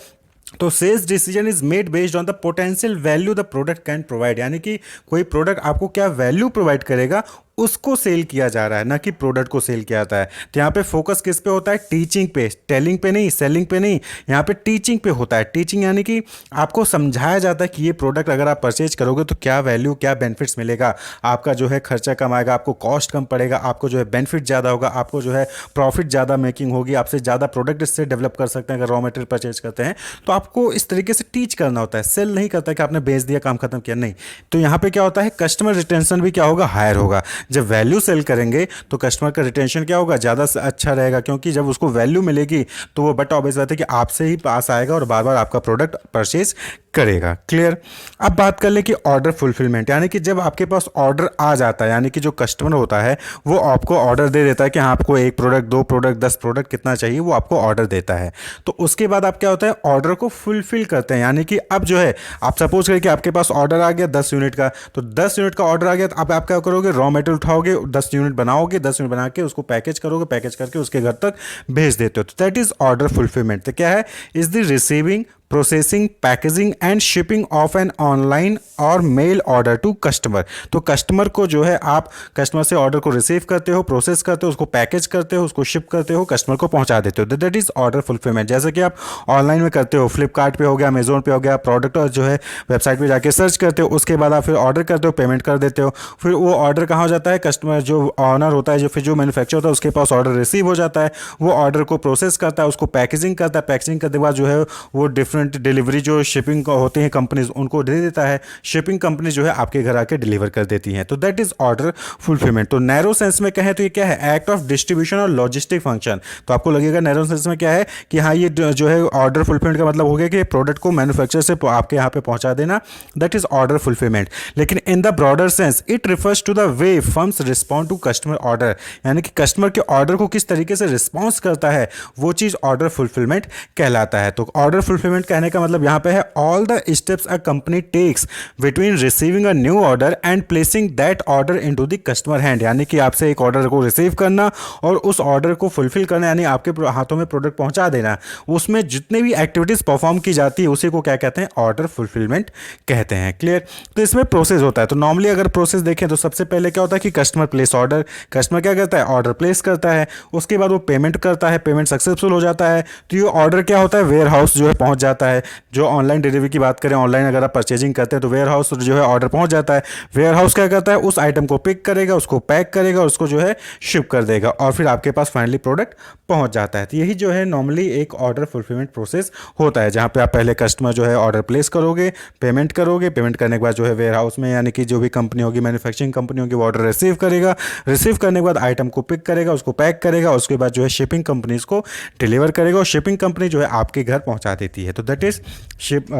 तो sales decision is made based on the potential value the product can provide, यानी कि कोई प्रोडक्ट आपको क्या वैल्यू प्रोवाइड करेगा उसको सेल किया जा रहा है, ना कि प्रोडक्ट को सेल किया जाता है। तो यहाँ पे फोकस किस पे होता है, टीचिंग पे, टेलिंग पे नहीं, सेलिंग पे नहीं, यहाँ पे टीचिंग पे होता है। टीचिंग यानी कि आपको समझाया जाता है कि ये प्रोडक्ट अगर आप परचेज करोगे तो क्या वैल्यू क्या बेनिफिट्स मिलेगा, आपका जो है खर्चा कम आएगा, आपको कॉस्ट कम पड़ेगा, आपको जो है बेनिफिट ज़्यादा होगा, आपको जो है प्रॉफिट ज़्यादा मेकिंग होगी, आपसे ज़्यादा प्रोडक्ट इससे डेवलप कर सकते हैं अगर रॉ मटेरियल परचेज करते हैं। तो आपको इस तरीके से टीच करना होता है, सेल नहीं करता कि आपने बेच दिया काम खत्म किया, नहीं। तो यहाँ पे क्या होता है, कस्टमर रिटेंशन भी क्या होगा, हायर होगा। जब वैल्यू सेल करेंगे तो कस्टमर का रिटेंशन क्या होगा, ज़्यादा अच्छा रहेगा, क्योंकि जब उसको वैल्यू मिलेगी तो वो बट ऑब्वियस बात है कि आपसे ही पास आएगा और बार बार आपका प्रोडक्ट परचेज करेगा। क्लियर। अब बात कर ले कि ऑर्डर फुलफिलमेंट, यानी कि जब आपके पास ऑर्डर आ जाता है, यानी कि जो कस्टमर होता है वो आपको ऑर्डर दे देता है कि हाँ आपको 1 प्रोडक्ट 2 प्रोडक्ट 10 प्रोडक्ट कितना चाहिए, वो आपको ऑर्डर देता है। तो उसके बाद आप क्या होता है, ऑर्डर को फुलफिल करते हैं, यानी कि अब जो है आप सपोज करें कि आपके पास ऑर्डर आ गया 10 यूनिट का, तो 10 यूनिट का ऑर्डर आ गया, तो अब आप क्या करोगे, रॉ मटेरियल उठाओगे, 10 यूनिट बनाओगे, 10 यूनिट बना के उसको पैकेज करोगे, पैकेज करके उसके घर तक भेज देते हो। तो दैट इज ऑर्डर फुलफिलमेंट। तो क्या है, is the receiving, processing, packaging and shipping of an online और मेल ऑर्डर टू कस्टमर। तो कस्टमर को जो है आप कस्टमर से ऑर्डर को रिसीव करते हो, प्रोसेस करते हो, उसको पैकेज करते हो, उसको शिप करते हो, कस्टमर को पहुंचा देते हो। That is order fulfilment. जैसे कि आप ऑनलाइन में करते हो, फ्लिपकार्ट पे हो गया, अमेजोन पे हो गया, प्रोडक्ट जो है वेबसाइट पे जाके सर्च करते हो, उसके बाद आप फिर ऑर्डर करते हो, पेमेंट कर देते हो, फिर वो ऑर्डर कहाँ हो जाता है, कस्टमर जो ऑनर होता है, जो फिर जो मैन्युफैक्चर होता है उसके पास ऑर्डर रिसीव हो जाता है, वो ऑर्डर को प्रोसेस करता है, उसको पैकेजिंग करता है, पैकेजिंग करने के बाद जो है वो डिफरेंट डिलीवरी जो शिपिंग होती हैं कंपनीज उनको दे देता है, शिपिंग कंपनी जो है आपके घर आके डिलीवर कर देती हैं। तो दैट इज ऑर्डर फुलफिलमेंट। तो नैरो सेंस में कहें तो ये क्या है, एक्ट ऑफ डिस्ट्रीब्यूशन और लॉजिस्टिक फंक्शन। तो आपको लगेगा नैरो सेंस में क्या है कि हाँ ये जो है ऑर्डर फुलफिलमेंट का मतलब हो गया कि प्रोडक्ट को मैन्युफैक्चर से आपके यहाँ पे पहुंचा देना, दैट इज ऑर्डर फुलफिलमेंट। लेकिन in the broader sense it refers to the way firms respond to customer order, यानी कि कस्टमर के ऑर्डर को किस तरीके से रिस्पॉन्स करता है वो चीज ऑर्डर फुलफिलमेंट कहलाता है। तो ऑर्डर फुलफिलमेंट कहने का मतलब यहाँ पे है all the steps a company takes between receiving a new order and placing that order into the customer hand, यानी कि आपसे एक ऑर्डर को रिसीव करना और उस ऑर्डर को फुलफिल करना, यानी आपके हाथों में प्रोडक्ट पहुंचा देना, उसमें जितने भी एक्टिविटीज परफॉर्म की जाती है उसी को क्या कहते हैं, ऑर्डर फुलफिलमेंट कहते हैं। क्लियर। तो इसमें प्रोसेस होता है। तो नॉर्मली अगर प्रोसेस देखें तो सबसे पहले क्या होता है कि कस्टमर प्लेस ऑर्डर, कस्टमर क्या करता है, ऑर्डर प्लेस करता है, उसके बाद वो पेमेंट करता है, पेमेंट सक्सेसफुल हो जाता है, तो ये ऑर्डर क्या होता है, वेयर हाउस जो है पहुंच जाता है। जो ऑनलाइन डिलीवरी की बात करें, ऑनलाइन अगर आप परचेजिंग करते हैं तो वेयर हाउस जो है ऑर्डर पहुंच जाता है, वेयर हाउस क्या करता है, उस आइटम को पिक करेगा, उसको पैक करेगा और उसको जो है शिप कर देगा और फिर आपके पास फाइनली प्रोडक्ट पहुंच जाता है। तो यही जो है नॉर्मली एक ऑर्डर फुलफिलमेंट प्रोसेस होता है, जहां पे आप पहले कस्टमर जो है ऑर्डर प्लेस करोगे, पेमेंट करोगे, पेमेंट करने के बाद जो है वेयर हाउस में यानी कि जो भी कंपनी होगी, मैन्युफैक्चरिंग कंपनी होगी, वो ऑर्डर रिसीव करेगा, रिसीव करने के बाद आइटम को पिक करेगा, उसको पैक करेगा, उसके बाद जो है शिपिंग कंपनीज को डिलीवर करेगा और शिपिंग कंपनी जो है आपके घर पहुंचा देती है। तो that is ship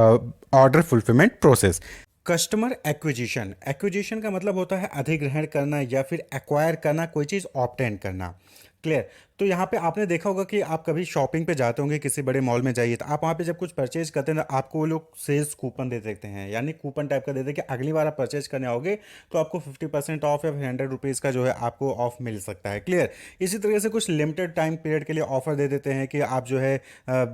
order fulfilment process. Customer acquisition, acquisition का मतलब होता है अधिग्रहण करना या फिर एक्वायर करना, कोई चीज़ ऑब्टेन करना। क्लियर। तो यहाँ पे आपने देखा होगा कि आप कभी शॉपिंग पे जाते होंगे, किसी बड़े मॉल में जाइए, तो आप वहाँ पे जब कुछ परचेज करते हैं तो आपको वो लोग सेल्स कूपन दे देते हैं, यानी कूपन टाइप का देते हैं कि अगली बार आप परचेज करने आओगे तो आपको 50% ऑफ या 100 रुपीज़ का जो है आपको ऑफ मिल सकता है। क्लियर। इसी तरीके से कुछ लिमिटेड टाइम पीरियड के लिए ऑफर दे देते हैं कि आप जो है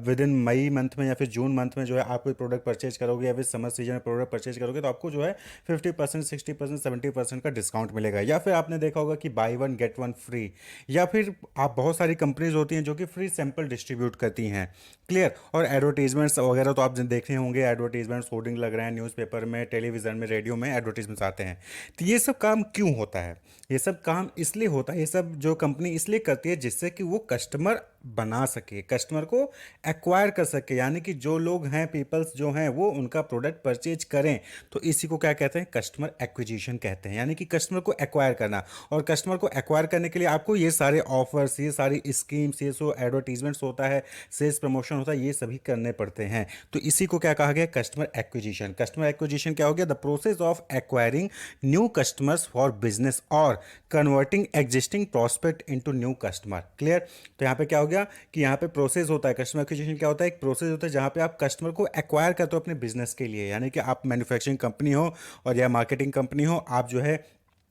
विद इन मई मंथ में या फिर जून मंथ में जो है आप कोई प्रोडक्ट परचेज करोगे या फिर समर सीजन में प्रोडक्ट परचेज करोगे तो आपको जो है 50%, 60%, 70% का डिस्काउंट मिलेगा। या फिर आपने देखा होगा कि by one get one free, या फिर आप बहुत सारी कंपनीज होती हैं जो कि फ्री सैंपल डिस्ट्रीब्यूट करती हैं। क्लियर। और एडवर्टीजमेंट्स वगैरह तो आप देखे होंगे, एडवर्टीजमेंट्स होर्डिंग लग रहे हैं न्यूज़पेपर में, टेलीविजन में, रेडियो में एडवर्टीजमेंट्स आते हैं। तो ये सब काम क्यों होता है, ये सब काम इसलिए होता है, ये सब जो कंपनी इसलिए करती है जिससे कि वो कस्टमर बना सके, कस्टमर को एक्वायर कर सके, यानी कि जो लोग हैं, पीपल्स जो हैं वो उनका प्रोडक्ट परचेज करें। तो इसी को क्या कहते हैं, कस्टमर एक्विजिशन कहते हैं, यानी कि कस्टमर को एक्वायर करना। और कस्टमर को एक्वायर करने के लिए आपको ये सारे ऑफर्स, ये सारी स्कीम्स, ये सो एडवर्टीजमेंट्स होता है, सेल्स प्रमोशन होता है, ये सभी करने पड़ते हैं। तो इसी को क्या कहा गया? Customer acquisition. कस्टमर एक्विजिशन क्या हो गया? The process of acquiring new customers for business और converting existing prospect into new customer. Clear? तो यहाँ पे क्या हो गया कि यहाँ पे प्रोसेस होता है, कस्टमर एक्विजिशन क्या होता है? एक प्रोसेस होता है जहाँ पे आप कस्टमर को एक्वायर करते हो अपने बिजनेस के लिए, यानी कि आप मैन्युफैक्चरिंग कंपनी हो और या मार्केटिंग कंपनी हो, आप जो है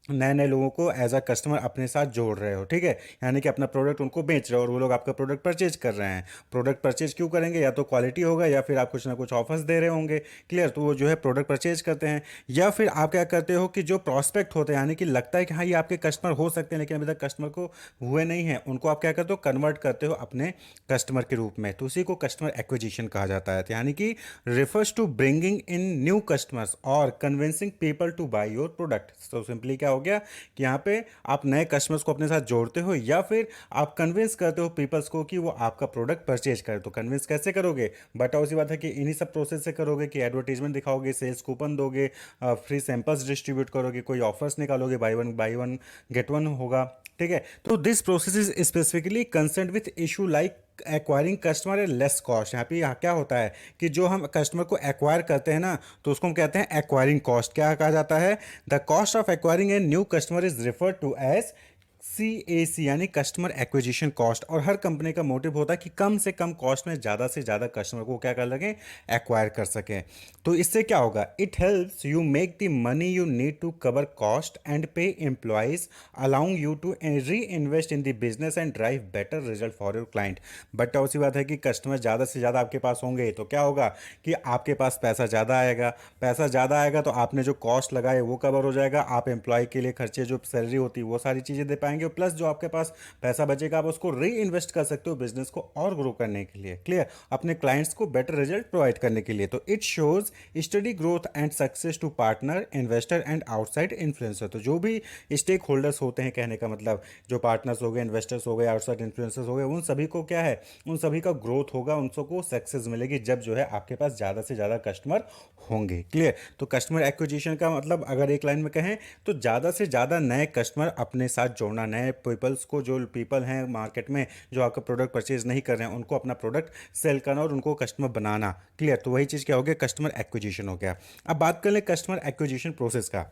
नए नए लोगों को एज अ कस्टमर अपने साथ जोड़ रहे हो, ठीक है, यानी कि अपना प्रोडक्ट उनको बेच रहे हो और वो लोग आपका प्रोडक्ट परचेज कर रहे हैं। प्रोडक्ट परचेज क्यों करेंगे? या तो क्वालिटी होगा या फिर आप कुछ ना कुछ ऑफर्स दे रहे होंगे। क्लियर? तो वो जो है प्रोडक्ट परचेज करते हैं। या फिर आप क्या करते हो कि जो प्रॉस्पेक्ट होते हैं, यानी कि लगता है कि हाँ ये आपके कस्टमर हो सकते हैं लेकिन अभी तक कस्टमर को हुए नहीं हैं, उनको आप क्या करते हो? कन्वर्ट करते हो अपने कस्टमर के रूप में। तो उसी को कस्टमर एक्विजिशन कहा जाता है। तो यानी कि refers to bringing in new customers और convincing people to buy your product. तो सिंपली क्या हो गया कि यहाँ पे आप नए कस्टमर्स को अपने साथ जोड़ते हो या फिर आप कन्विंस करते हो पीपल्स को कि वो आपका प्रोडक्ट परचेज करें। तो कन्विंस कैसे करोगे? बट उसी बात है कि इन्हीं सब प्रोसेस से करोगे कि एडवर्टीजमेंट दिखाओगे, सेल्स कूपन दोगे, फ्री सैंपल्स डिस्ट्रीब्यूट करोगे, कोई ऑफर्स निकालोगे, बाई वन गेट वन होगा, ठीक है। तो this process is specifically concern with issue like acquiring customer at less cost. यहाँ क्या होता है कि जो हम कस्टमर को एक्वायर करते हैं ना, तो उसको हम कहते हैं एक्वायरिंग कॉस्ट। क्या कहा जाता है? The cost of acquiring a new customer is referred to as CAC, यानी कस्टमर एक्विजिशन कॉस्ट। और हर कंपनी का मोटिव होता है कि कम से कम कॉस्ट में ज़्यादा से ज़्यादा कस्टमर को क्या कर सकें? एक्वायर कर सकें। तो इससे क्या होगा? It helps you make the money you need to cover cost and pay employees, allowing you to reinvest in the business and drive better result for your client. But उसी बात है कि कस्टमर ज़्यादा से ज़्यादा आपके पास होंगे तो क्या होगा कि आपके पास पैसा ज़्यादा आएगा। पैसा ज़्यादा आएगा तो आपने जो कॉस्ट लगाए वो कवर हो जाएगा, आप एम्प्लॉय के लिए खर्चे जो सैलरी होती है वो सारी चीज़ें दे पाएंगे, प्लस जो आपके पास पैसा बचेगा आप उसको री इन्वेस्ट कर सकते हो बिजनेस को और ग्रो करने के लिए। क्लियर? अपने क्लाइंट्स को बेटर रिजल्ट प्रोवाइड करने के लिए। तो it shows steady growth and success to partner, investor and outside influencer. तो जो भी स्टेक होल्डर्स होते हैं, कहने का मतलब जो पार्टनर्स हो गए, इन्वेस्टर्स हो गए, आउटसाइड इन्फ्लुएंसर्स हो गए, उन सभी को क्या है? उन सभी का ग्रोथ होगा, उन सबको सक्सेस मिलेगी जब जो है आपके पास ज़्यादा से ज़्यादा कस्टमर होंगे। क्लियर? तो कस्टमर एक्विजिशन का मतलब अगर एक लाइन में कहें तो ज़्यादा से ज़्यादा नए कस्टमर अपने साथ जोड़ना, नए पीपल्स को, जो पीपल हैं मार्केट में जो आपका प्रोडक्ट परचेज नहीं कर रहे हैं उनको अपना प्रोडक्ट सेल करना और उनको कस्टमर बनाना। क्लियर? तो वही चीज़ क्या हो गया? कस्टमर एक्विजिशन हो गया। अब बात कर लें कस्टमर एक्विजिशन प्रोसेस का।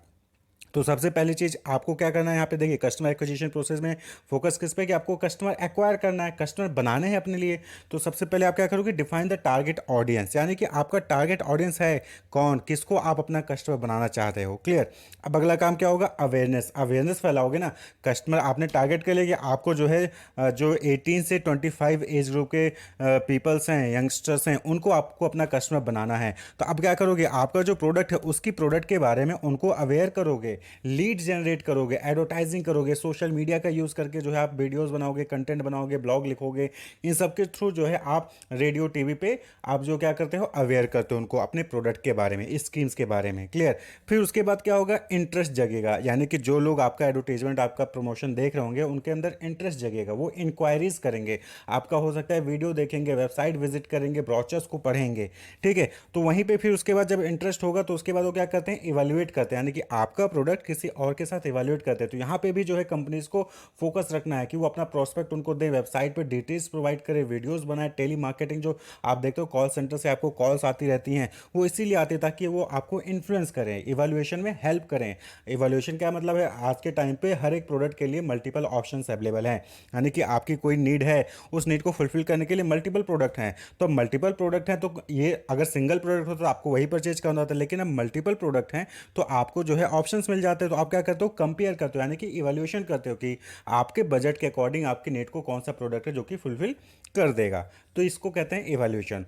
तो सबसे पहली चीज आपको क्या करना है? यहाँ पे देखिए कस्टमर एक्विजिशन प्रोसेस में फोकस किस पे? कि आपको कस्टमर एक्वायर करना है, कस्टमर बनाने हैं अपने लिए। तो सबसे पहले आप क्या करोगे? डिफाइन द टारगेट ऑडियंस, यानी कि आपका टारगेट ऑडियंस है कौन, किसको आप अपना कस्टमर बनाना चाहते हो। क्लियर? अब अगला काम क्या होगा? अवेयरनेस। अवेयरनेस फैलाओगे ना। कस्टमर आपने टारगेट कर लिया कि आपको जो है जो 18 से 25 एज ग्रुप के पीपल्स हैं, यंगस्टर्स हैं, उनको आपको अपना कस्टमर बनाना है। तो अब क्या करोगे? आपका जो प्रोडक्ट है उसकी प्रोडक्ट के बारे में उनको अवेयर करोगे, लीड जनरेट करोगे, एडवर्टाइजिंग करोगे, सोशल मीडिया का यूज़ करके जो है आप वीडियोस बनाओगे, कंटेंट बनाओगे, ब्लॉग लिखोगे। इन सब के थ्रू जो है आप रेडियो, टीवी पे आप जो क्या करते हो? अवेयर करते हो उनको अपने प्रोडक्ट के बारे में, स्कीम्स के बारे में। क्लियर? फिर उसके बाद क्या होगा? इंटरेस्ट जगेगा, यानी कि जो लोग आपका एडवर्टाइजमेंट, आपका प्रमोशन देख रहे होंगे उनके अंदर इंटरेस्ट जगेगा, वो इंक्वायरीज करेंगे आपका, हो सकता है वीडियो देखेंगे, वेबसाइट विजिट करेंगे, ब्रोचर्स को पढ़ेंगे। ठीक है? तो वहीं पे फिर उसके बाद जब इंटरेस्ट होगा तो उसके बाद वो क्या करते हैं? इवेल्युएट करते हैं, यानी कि आपका प्रोडक्ट किसी और के साथ इवेल्युएट करते हैं। तो यहाँ पे भी जो है कंपनीज को फोकस रखना है कि वो अपना प्रोस्पेक्ट उनको दे, वेबसाइट पे डिटेल्स प्रोवाइड करे, वीडियोस बनाए। टेली मार्केटिंग जो आप देखते हो कॉल सेंटर से आपको कॉल्स आती रहती हैं, वो इसीलिए आती है ताकि वो आपको इन्फ्लुएंस करें, इवेल्युएशन में हेल्प करें। इवेल्युएशन क्या मतलब है? आज के टाइम पे हर एक प्रोडक्ट के लिए मल्टीपल ऑप्शंस अवेलेबल हैं, यानी कि आपकी कोई नीड है, उस नीड को फुलफिल करने के लिए मल्टीपल प्रोडक्ट हैं। तो मल्टीपल प्रोडक्ट हैं तो ये अगर सिंगल प्रोडक्ट हो तो आपको वही परचेज करना होता है, लेकिन अब मल्टीपल प्रोडक्ट हैं तो आपको जो है ऑप्शंस मिल जाते हैं। तो आप क्या करते हो? कंपेयर करते हो, यानी कि इवैल्यूएशन करते हो कि आपके बजट के अकॉर्डिंग आपके नीड को कौन सा प्रोडक्ट है जो कि फुलफिल कर देगा। तो इसको कहते हैं इवैल्यूएशन।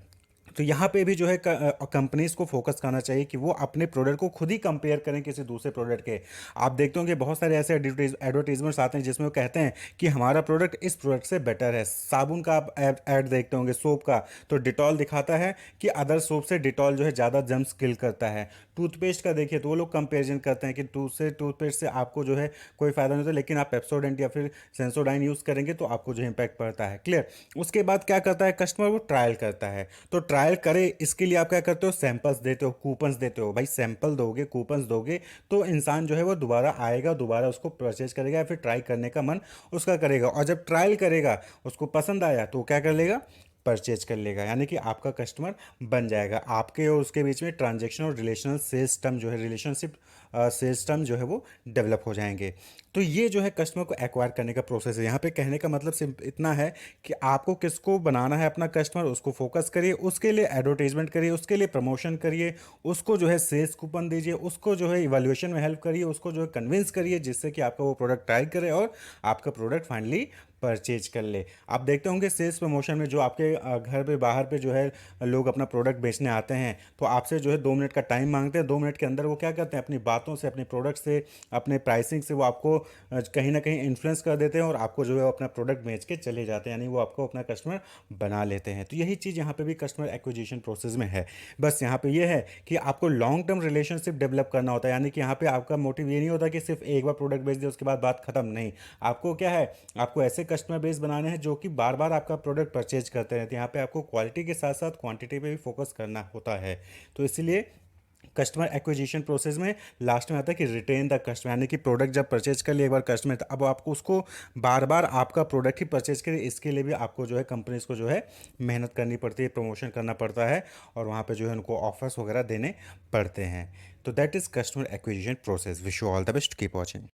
तो यहाँ पे भी जो है कंपनीज को फोकस करना चाहिए कि वो अपने प्रोडक्ट को खुद ही कंपेयर करें किसी दूसरे प्रोडक्ट के। आप देखते होंगे बहुत सारे ऐसे एडवर्टीजमेंट्स आते हैं जिसमें वो कहते हैं कि हमारा प्रोडक्ट इस प्रोडक्ट से बेटर है। साबुन का आप ऐड देखते होंगे, सोप का, तो डिटॉल दिखाता है कि अदर सोप से डिटॉल जो है ज़्यादा जर्म्स किल करता है। टूथपेस्ट का देखिए तो वो लोग कंपेरिजन करते हैं कि टूथपेस्ट से आपको जो है कोई फायदा नहीं होता, लेकिन आप पेप्सोडेंट या फिर सेंसोडाइन यूज़ करेंगे तो आपको जो इम्पैक्ट पड़ता है। क्लियर? उसके बाद क्या करता है कस्टमर? वो ट्रायल करता है। तो ट्रायल करे इसके लिए आप क्या करते हो, सैंपल्स देते हो, कूपन्स देते हो। भाई सैंपल दोगे, कूपन्स दोगे तो इंसान जो है वो दोबारा आएगा, दोबारा उसको परचेज करेगा या फिर ट्राई करने का मन उसका करेगा। और जब ट्रायल करेगा उसको पसंद आया तो वो क्या कर लेगा, परचेज कर लेगा, यानी कि आपका कस्टमर बन जाएगा। आपके और उसके बीच में ट्रांजेक्शन और रिलेशनल सेल्स टर्म जो है, रिलेशनशिप सेल्स टर्म जो है वो डेवलप हो जाएंगे। तो ये जो है कस्टमर को एक्वायर करने का प्रोसेस है। यहाँ पे कहने का मतलब सिर्फ इतना है कि आपको किसको बनाना है अपना कस्टमर, उसको फोकस करिए, उसके लिए एडवर्टीजमेंट करिए, उसके लिए प्रमोशन करिए, उसको जो है सेल्स कूपन दीजिए, उसको जो है इवैल्यूएशन में हेल्प करिए, उसको जो है कन्विंस करिए जिससे कि आपका वो प्रोडक्ट ट्राई करे और आपका प्रोडक्ट फाइनली परचेज कर ले। आप देखते होंगे सेल्स प्रमोशन में जो आपके घर पे बाहर पे जो है लोग अपना प्रोडक्ट बेचने आते हैं तो आपसे जो है 2 मिनट का टाइम मांगते हैं। 2 मिनट के अंदर वो क्या करते हैं, अपनी बातों से, अपने प्रोडक्ट से, अपने प्राइसिंग से वो आपको कहीं ना कहीं इन्फ्लुएंस कर देते हैं और आपको जो है अपना प्रोडक्ट बेच के चले जाते हैं, यानी वो आपको अपना कस्टमर बना लेते हैं। तो यही चीज़ यहाँ पे भी कस्टमर एक्विजिशन प्रोसेस में है। बस यहाँ पे ये है कि आपको लॉन्ग टर्म रिलेशनशिप डेवलप करना होता है, यानी कि यहाँ पे आपका मोटिव ये नहीं होता कि सिर्फ एक बार प्रोडक्ट बेच दिया उसके बाद बात खत्म। नहीं, आपको क्या है, आपको ऐसे कस्टमर बेस बनाने हैं जो कि बार बार आपका प्रोडक्ट परचेज करते रहते हैं। यहाँ पे आपको क्वालिटी के साथ साथ क्वांटिटी पे भी फोकस करना होता है। तो इसलिए कस्टमर एक्विजिशन प्रोसेस में लास्ट में आता है कि रिटेन द कस्टमर, यानी कि प्रोडक्ट जब परचेज कर लिया एक बार कस्टमर, तो अब आपको उसको बार बार आपका प्रोडक्ट ही परचेज करे, इसके लिए भी आपको जो है कंपनीज को जो है मेहनत करनी पड़ती है, प्रमोशन करना पड़ता है और वहाँ पे जो है उनको ऑफर्स वगैरह देने पड़ते हैं। तो that is customer acquisition process. Wish you all the best, keep watching.